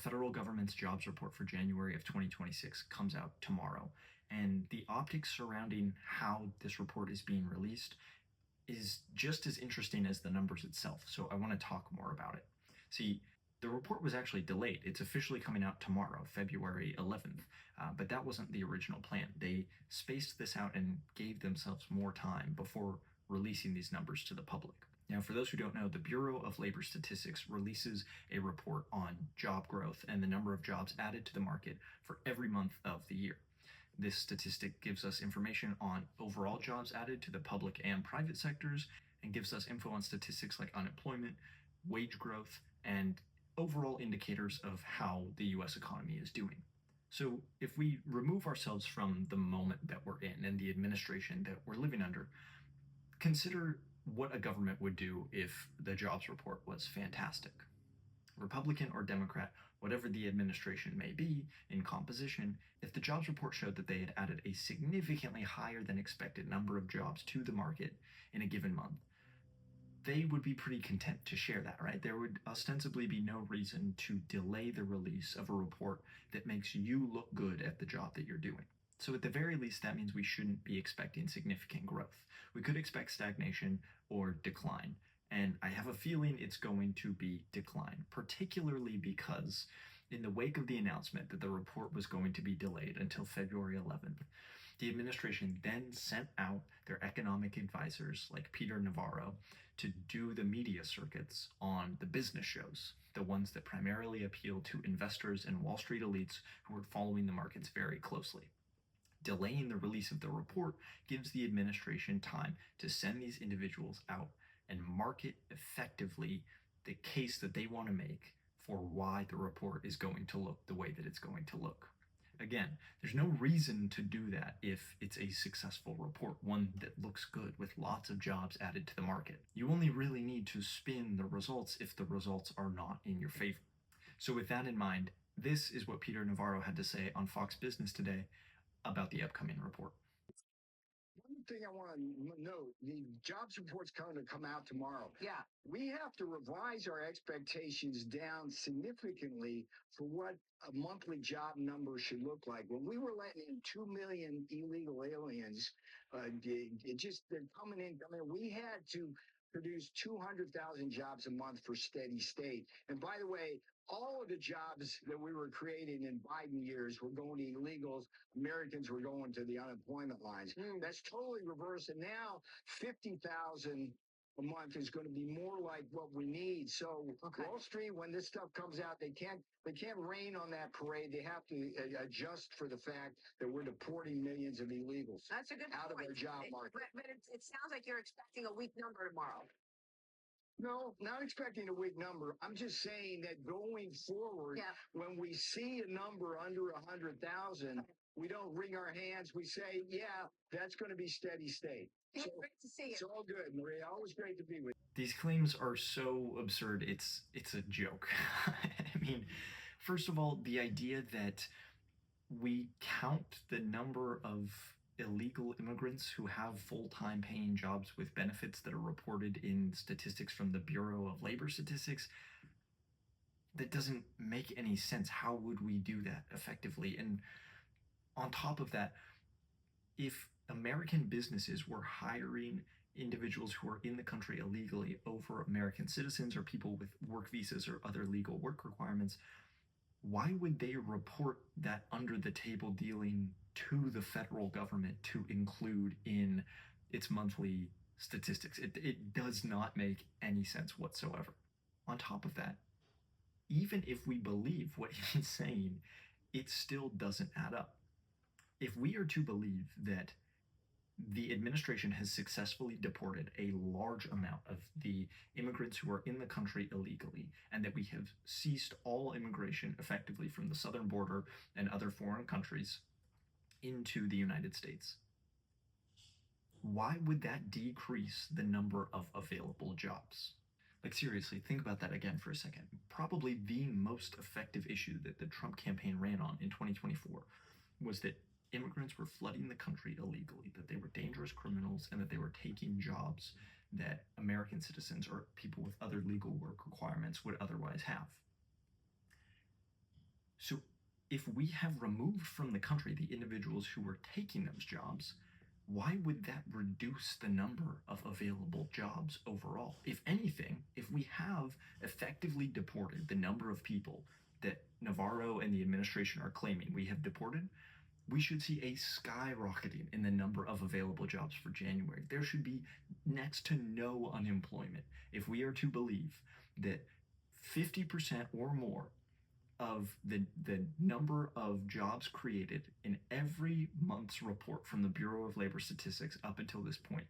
federal government's jobs report for January of 2026 comes out tomorrow. And the optics surrounding how this report is being released is just as interesting as the numbers itself. So I want to talk more about it. See, the report was actually delayed. It's officially coming out tomorrow, February 11th, but that wasn't the original plan. They spaced this out and gave themselves more time before releasing these numbers to the public. Now, for those who don't know, the Bureau of Labor Statistics releases a report on job growth and the number of jobs added to the market for every month of the year. This statistic gives us information on overall jobs added to the public and private sectors and gives us info on statistics like unemployment, wage growth, and overall indicators of how the US economy is doing. So if we remove ourselves from the moment that we're in and the administration that we're living under, consider what a government would do if the jobs report was fantastic. Republican or Democrat, whatever the administration may be in composition, if the jobs report showed that they had added a significantly higher than expected number of jobs to the market in a given month, they would be pretty content to share that, right? There would ostensibly be no reason to delay the release of a report that makes you look good at the job that you're doing. So at the very least, that means we shouldn't be expecting significant growth. We could expect stagnation or decline. And I have a feeling it's going to be decline, particularly because in the wake of the announcement that the report was going to be delayed until February 11th, the administration then sent out their economic advisors like Peter Navarro to do the media circuits on the business shows, the ones that primarily appeal to investors and Wall Street elites who are following the markets very closely. Delaying the release of the report gives the administration time to send these individuals out and market effectively the case that they want to make for why the report is going to look the way that it's going to look. Again, there's no reason to do that if it's a successful report, one that looks good with lots of jobs added to the market. You only really need to spin the results if the results are not in your favor. So with that in mind, this is what Peter Navarro had to say on Fox Business Today about the upcoming report. One thing I want to note, the jobs report's going to come out tomorrow. Yeah. We have to revise our expectations down significantly for what a monthly job number should look like. When we were letting in 2 million illegal aliens, they're coming in. We had to produce 200,000 jobs a month for steady state. And by the way, all of the jobs that we were creating in Biden years were going to illegals. Americans were going to the unemployment lines. That's totally reversed. And now 50,000 a month is going to be more like what we need. So Wall Street, when this stuff comes out, they can't rain on that parade. They have to adjust for the fact that we're deporting millions of illegals. That's a good out point. of our job market. But it sounds like you're expecting a weak number tomorrow. No, not expecting a weak number. I'm just saying that going forward, when we see a number under 100,000, we don't wring our hands. We say, yeah, that's going to be steady state. So, great to see you. It's all good, Maria. Always great to be with you. These claims are so absurd, it's a joke. I mean, first of all, the idea that we count the number of illegal immigrants who have full-time paying jobs with benefits that are reported in statistics from the Bureau of Labor Statistics, that doesn't make any sense. How would we do that effectively? And on top of that, if American businesses were hiring individuals who are in the country illegally over American citizens or people with work visas or other legal work requirements, why would they report that under the table dealing to the federal government to include in its monthly statistics? It does not make any sense whatsoever. On top of that, even if we believe what he's saying, it still doesn't add up. If we are to believe that the administration has successfully deported a large amount of the immigrants who are in the country illegally, and that we have ceased all immigration effectively from the southern border and other foreign countries into the United States, why would that decrease the number of available jobs? Like, seriously, think about that again for a second. Probably the most effective issue that the Trump campaign ran on in 2024 was that immigrants were flooding the country illegally, that they were dangerous criminals, and that they were taking jobs that American citizens or people with other legal work requirements would otherwise have. if we have removed from the country the individuals who were taking those jobs, why would that reduce the number of available jobs overall? If anything, if we have effectively deported the number of people that Navarro and the administration are claiming we have deported, we should see a skyrocketing in the number of available jobs for January. There should be next to no unemployment if we are to believe that 50% or more of the number of jobs created in every month's report from the Bureau of Labor Statistics up until this point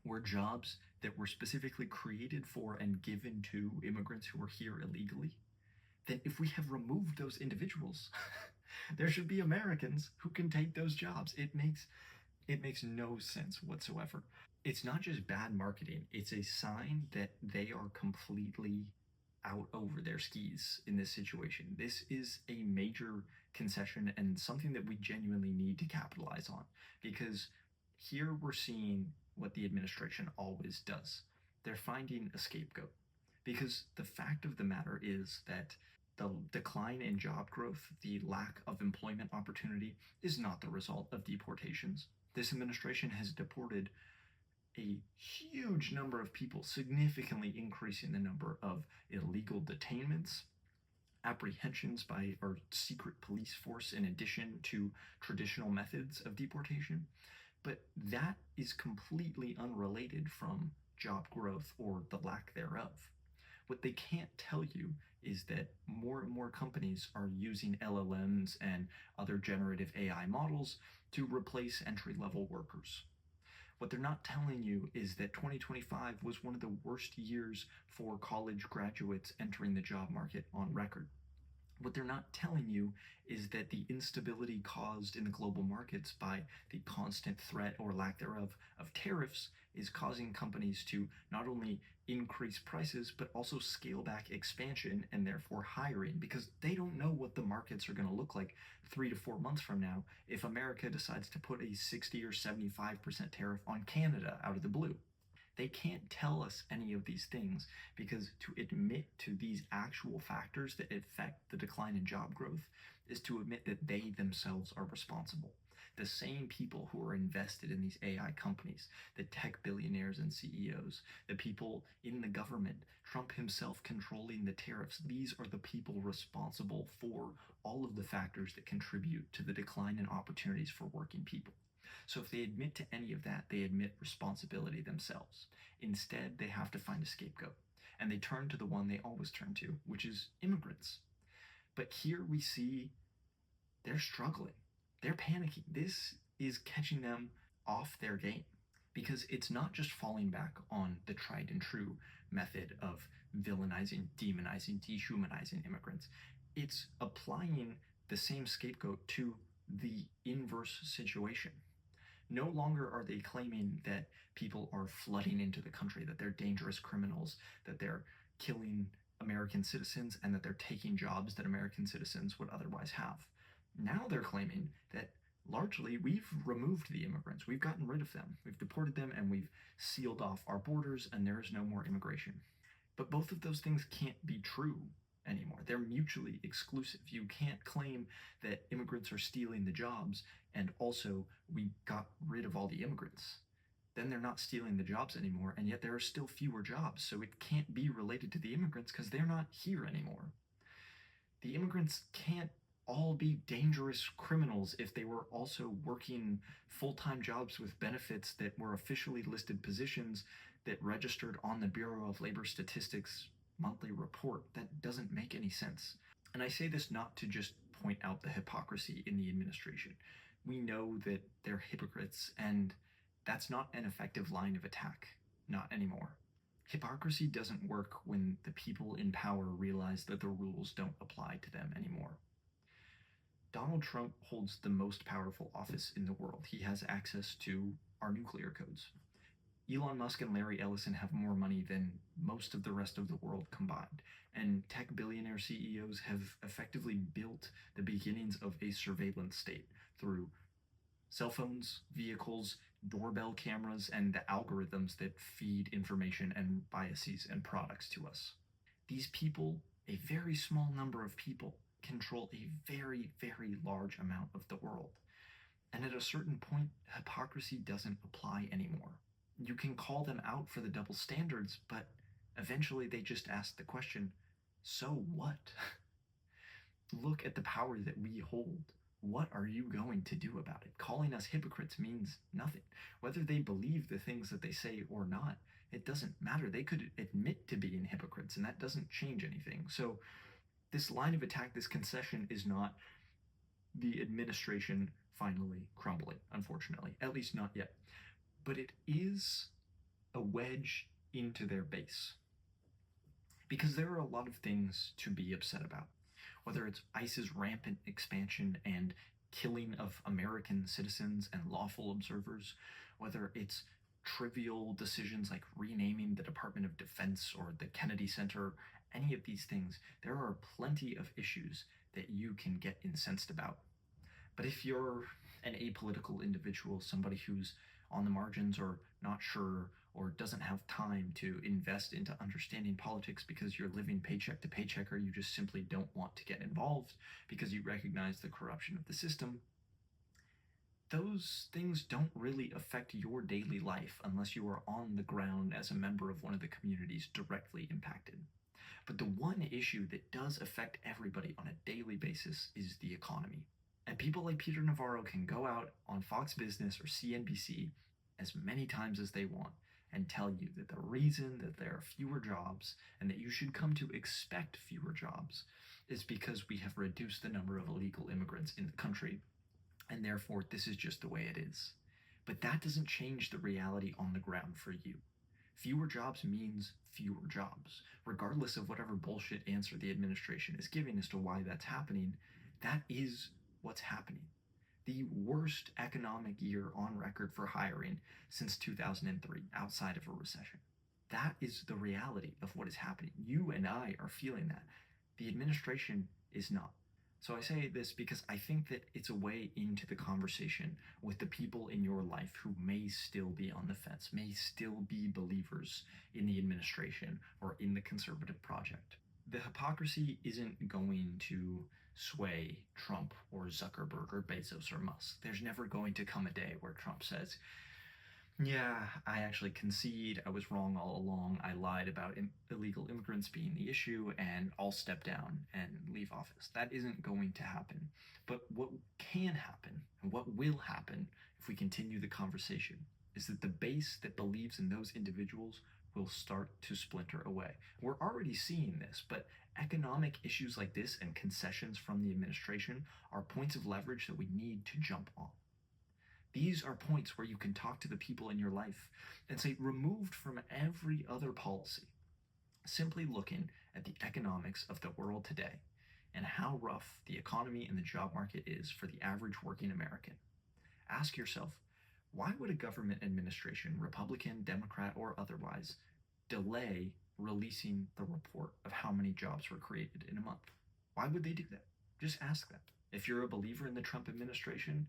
were jobs that were specifically created for and given to immigrants who were here illegally, then if we have removed those individuals, there should be Americans who can take those jobs. It makes no sense whatsoever. It's not just bad marketing, it's a sign that they are completely out over their skis in this situation. This is a major concession and something that we genuinely need to capitalize on, because here we're seeing what the administration always does. They're finding a scapegoat. Because the fact of the matter is that the decline in job growth, the lack of employment opportunity, is not the result of deportations. This administration has deported a huge number of people, significantly increasing the number of illegal detainments, apprehensions by our secret police force, in addition to traditional methods of deportation. But that is completely unrelated from job growth or the lack thereof. What they can't tell you is that more and more companies are using LLMs and other generative AI models to replace entry-level workers. What they're not telling you is that 2025 was one of the worst years for college graduates entering the job market on record. What they're not telling you is that the instability caused in the global markets by the constant threat or lack thereof of tariffs is causing companies to not only increase prices, but also scale back expansion and therefore hiring, because they don't know what the markets are going to look like 3 to 4 months from now if America decides to put a 60 or 75% tariff on Canada out of the blue. They can't tell us any of these things, because to admit to these actual factors that affect the decline in job growth is to admit that they themselves are responsible. The same people who are invested in these AI companies, the tech billionaires and CEOs, the people in the government, Trump himself controlling the tariffs, these are the people responsible for all of the factors that contribute to the decline in opportunities for working people. So if they admit to any of that, they admit responsibility themselves. Instead, they have to find a scapegoat, and they turn to the one they always turn to, which is immigrants. But here we see they're struggling. They're panicking. This is catching them off their game, because it's not just falling back on the tried and true method of villainizing, demonizing, dehumanizing immigrants. It's applying the same scapegoat to the inverse situation. No longer are they claiming that people are flooding into the country, that they're dangerous criminals, that they're killing American citizens, and that they're taking jobs that American citizens would otherwise have. Now they're claiming that largely we've removed the immigrants, we've gotten rid of them, we've deported them, and we've sealed off our borders, and there is no more immigration. But both of those things can't be true anymore. They're mutually exclusive. You can't claim that immigrants are stealing the jobs and also we got rid of all the immigrants. Then they're not stealing the jobs anymore, and yet there are still fewer jobs. So it can't be related to the immigrants because they're not here anymore. The immigrants can't all be dangerous criminals if they were also working full-time jobs with benefits that were officially listed positions that registered on the Bureau of Labor Statistics monthly report. That doesn't make any sense. And I say this not to just point out the hypocrisy in the administration. We know that they're hypocrites, and that's not an effective line of attack. Not anymore. Hypocrisy doesn't work when the people in power realize that the rules don't apply to them anymore. Donald Trump holds the most powerful office in the world. He has access to our nuclear codes. Elon Musk and Larry Ellison have more money than most of the rest of the world combined, and tech billionaire CEOs have effectively built the beginnings of a surveillance state through cell phones, vehicles, doorbell cameras, and the algorithms that feed information and biases and products to us. These people, a very small number of people, control a very, very large amount of the world. And at a certain point, hypocrisy doesn't apply anymore. You can call them out for the double standards, but eventually they just ask the question, so what? Look at the power that we hold. What are you going to do about it? Calling us hypocrites means nothing. Whether they believe the things that they say or not, it doesn't matter. They could admit to being hypocrites, and that doesn't change anything. So, this line of attack, this concession, is not the administration finally crumbling, unfortunately. At least not yet. But it is a wedge into their base. Because there are a lot of things to be upset about. Whether it's ICE's rampant expansion and killing of American citizens and lawful observers, whether it's trivial decisions like renaming the Department of Defense or the Kennedy Center, any of these things, there are plenty of issues that you can get incensed about. But if you're an apolitical individual, somebody who's on the margins or not sure or doesn't have time to invest into understanding politics because you're living paycheck to paycheck, or you just simply don't want to get involved because you recognize the corruption of the system, those things don't really affect your daily life unless you are on the ground as a member of one of the communities directly impacted. But the one issue that does affect everybody on a daily basis is the economy. And people like Peter Navarro can go out on Fox Business or CNBC as many times as they want and tell you that the reason that there are fewer jobs and that you should come to expect fewer jobs is because we have reduced the number of illegal immigrants in the country, and therefore this is just the way it is. But that doesn't change the reality on the ground for you. Fewer jobs means fewer jobs. Regardless of whatever bullshit answer the administration is giving as to why that's happening, that is what's happening. The worst economic year on record for hiring since 2003, outside of a recession. That is the reality of what is happening. You and I are feeling that. The administration is not. So I say this because I think that it's a way into the conversation with the people in your life who may still be on the fence, may still be believers in the administration or in the conservative project. The hypocrisy isn't going to sway Trump or Zuckerberg or Bezos or Musk. There's never going to come a day where Trump says, yeah, I actually concede I was wrong all along. I lied about illegal immigrants being the issue, and I'll step down and leave office. That isn't going to happen. But what can happen, and what will happen if we continue the conversation, is that the base that believes in those individuals will start to splinter away. We're already seeing this, but economic issues like this and concessions from the administration are points of leverage that we need to jump on. These are points where you can talk to the people in your life and say, removed from every other policy, simply looking at the economics of the world today and how rough the economy and the job market is for the average working American. Ask yourself, why would a government administration, Republican, Democrat, or otherwise, delay releasing the report of how many jobs were created in a month? Why would they do that? Just ask that. If you're a believer in the Trump administration,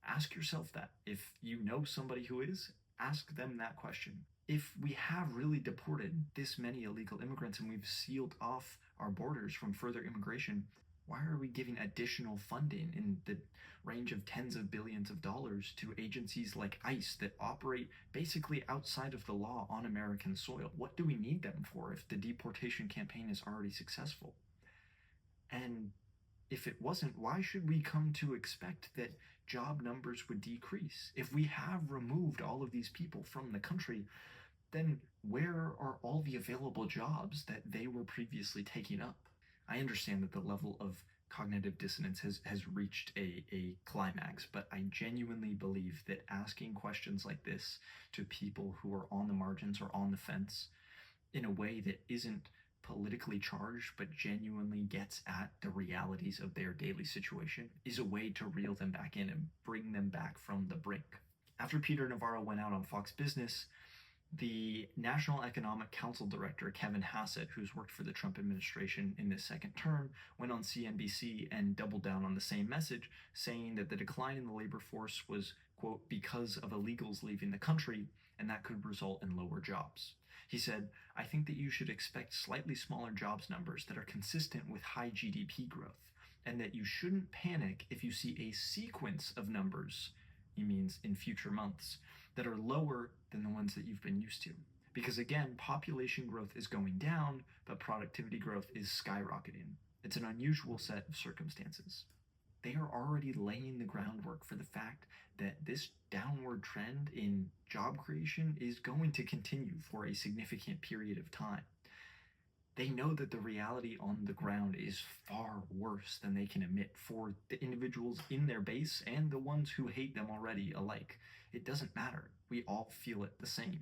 ask yourself that. If you know somebody who is, ask them that question. If we have really deported this many illegal immigrants and we've sealed off our borders from further immigration, why are we giving additional funding in the range of tens of billions of dollars to agencies like ICE that operate basically outside of the law on American soil? What do we need them for if the deportation campaign is already successful? And if it wasn't, why should we come to expect that job numbers would decrease? If we have removed all of these people from the country, then where are all the available jobs that they were previously taking up? I understand that the level of cognitive dissonance has reached a climax, but I genuinely believe that asking questions like this to people who are on the margins or on the fence in a way that isn't politically charged but genuinely gets at the realities of their daily situation is a way to reel them back in and bring them back from the brink. After Peter Navarro went out on Fox Business, the National Economic Council Director, Kevin Hassett, who's worked for the Trump administration in this second term, went on CNBC and doubled down on the same message, saying that the decline in the labor force was, quote, because of illegals leaving the country, and that could result in lower jobs. He said, I think that you should expect slightly smaller jobs numbers that are consistent with high GDP growth. and that you shouldn't panic if you see a sequence of numbers, he means in future months, that are lower than the ones that you've been used to. Because again, population growth is going down, but productivity growth is skyrocketing. It's an unusual set of circumstances. They are already laying the groundwork for the fact that this downward trend in job creation is going to continue for a significant period of time. They know that the reality on the ground is far worse than they can admit for the individuals in their base and the ones who hate them already alike. It doesn't matter. We all feel it the same.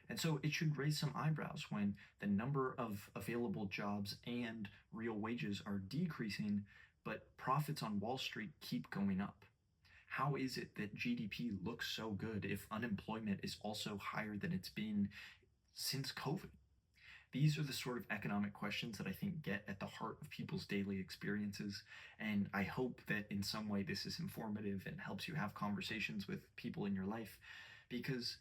And so it should raise some eyebrows when the number of available jobs and real wages are decreasing, but profits on Wall Street keep going up. How is it that GDP looks so good if unemployment is also higher than it's been since COVID? These are the sort of economic questions that I think get at the heart of people's daily experiences. And I hope that in some way this is informative and helps you have conversations with people in your life, because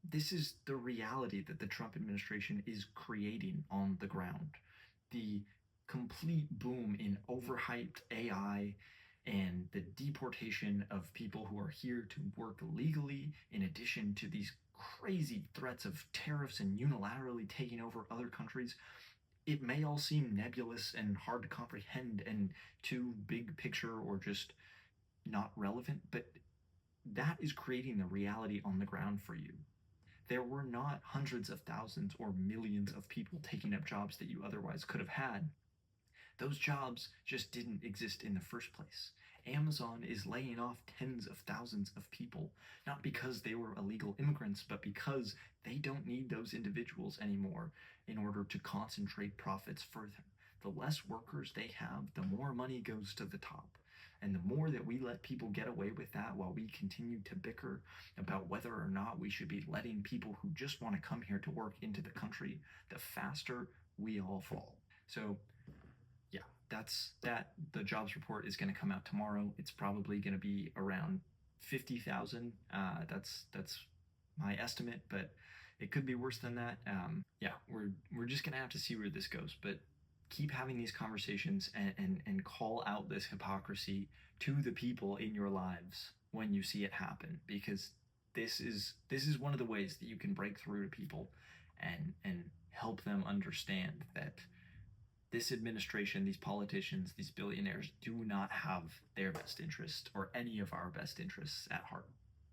this is the reality that the Trump administration is creating on the ground. The complete boom in overhyped AI and the deportation of people who are here to work legally, in addition to these crazy threats of tariffs and unilaterally taking over other countries. It may all seem nebulous and hard to comprehend and too big picture or just not relevant, but that is creating the reality on the ground for you. There were not hundreds of thousands or millions of people taking up jobs that you otherwise could have had. Those jobs just didn't exist in the first place. Amazon is laying off tens of thousands of people, not because they were illegal immigrants, but because they don't need those individuals anymore in order to concentrate profits further. The less workers they have, the more money goes to the top. And the more that we let people get away with that while we continue to bicker about whether or not we should be letting people who just want to come here to work into the country, the faster we all fall. So yeah, that's that. The jobs report is going to come out tomorrow. It's probably going to be around 50,000. That's my estimate, but it could be worse than that. Yeah, we're just going to have to see where this goes. But keep having these conversations and call out this hypocrisy to the people in your lives when you see it happen, because this is one of the ways that you can break through to people and help them understand that this administration, these politicians, these billionaires do not have their best interest or any of our best interests at heart.